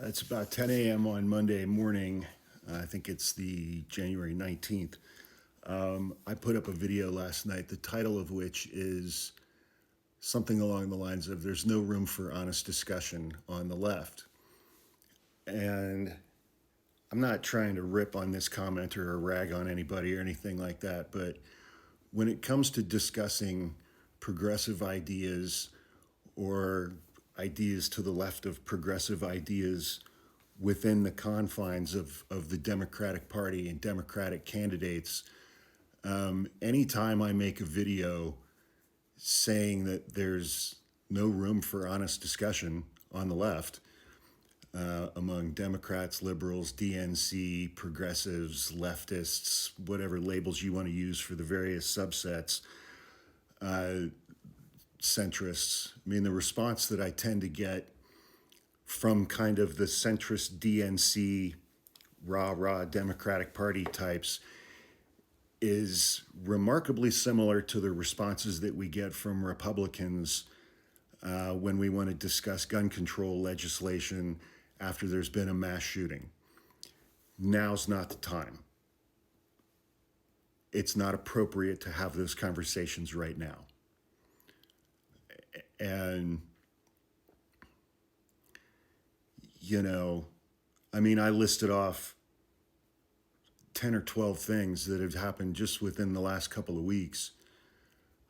It's about 10 a.m. on Monday morning. I think it's the January 19th. I put up a video last night, the title of which is something along the lines of "There's no room for honest discussion on the left." And I'm not trying to rip on this commenter or rag on anybody or anything like that, but when it comes to discussing progressive ideas or ideas to the left of progressive ideas within the confines of the Democratic Party and Democratic candidates, anytime I make a video saying that there's no room for honest discussion on the left among Democrats, liberals, DNC, progressives, leftists, whatever labels you want to use for the various subsets, centrists. I mean, the response that I tend to get from kind of the centrist DNC, rah Democratic Party types is remarkably similar to the responses that we get from Republicans when we want to discuss gun control legislation after there's been a mass shooting. Now's not the time. It's not appropriate to have those conversations right now. And, I listed off 10 or 12 things that have happened just within the last couple of weeks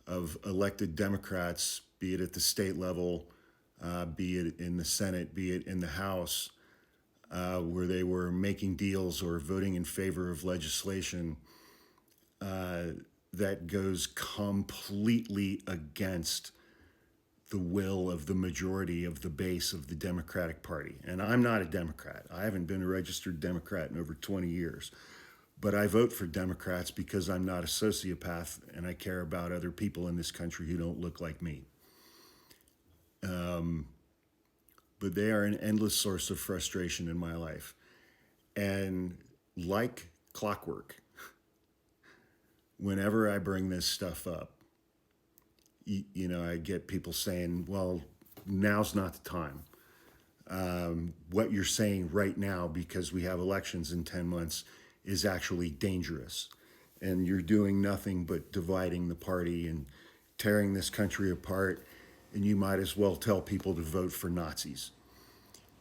of elected Democrats, be it at the state level, be it in the Senate, be it in the House, where they were making deals or voting in favor of legislation that goes completely against the will of the majority of the base of the Democratic Party. And I'm not a Democrat. I haven't been a registered Democrat in over 20 years. But I vote for Democrats because I'm not a sociopath and I care about other people in this country who don't look like me. But they are an endless source of frustration in my life. And like clockwork, whenever I bring this stuff up, I get people saying, well, now's not the time. What you're saying right now, because we have elections in 10 months, is actually dangerous. And you're doing nothing but dividing the party and tearing this country apart. And you might as well tell people to vote for Nazis.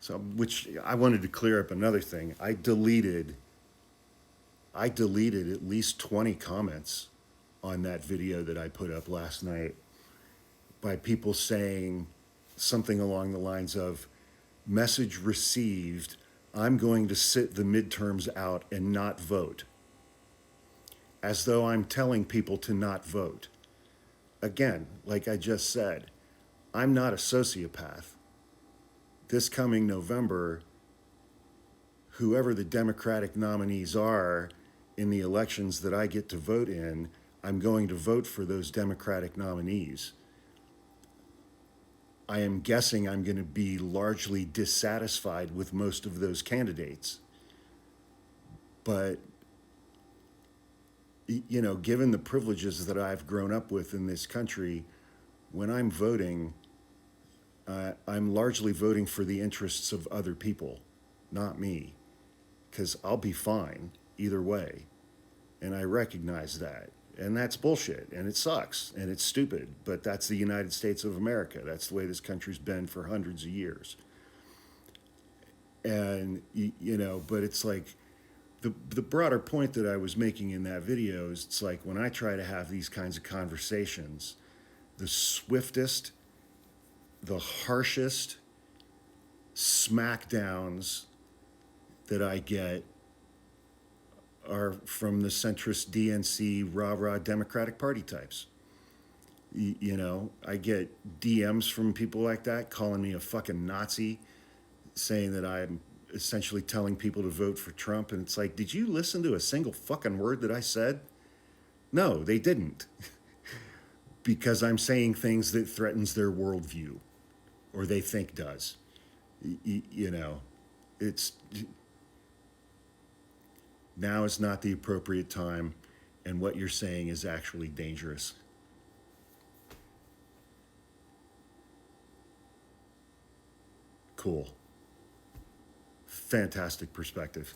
So, which I wanted to clear up another thing. I deleted at least 20 comments on that video that I put up last night by people saying something along the lines of, message received, I'm going to sit the midterms out and not vote. As though I'm telling people to not vote. Again, like I just said, I'm not a sociopath. This coming November, whoever the Democratic nominees are in the elections that I get to vote in, I'm going to vote for those Democratic nominees. I am guessing I'm going to be largely dissatisfied with most of those candidates. But, given the privileges that I've grown up with in this country, when I'm voting, I'm largely voting for the interests of other people, not me, because I'll be fine either way. And I recognize that. And that's bullshit, and it sucks, and it's stupid, but that's the United States of America. That's the way this country's been for hundreds of years. And, but it's like, the broader point that I was making in that video is it's like when I try to have these kinds of conversations, the swiftest, the harshest smackdowns that I get are from the centrist DNC rah Democratic Party types. I get DMs from people like that calling me a fucking Nazi, saying that I'm essentially telling people to vote for Trump. And it's like, did you listen to a single fucking word that I said? No, they didn't. Because I'm saying things that threatens their worldview, or they think does. It's now is not the appropriate time, and what you're saying is actually dangerous. Cool. fantastic perspective.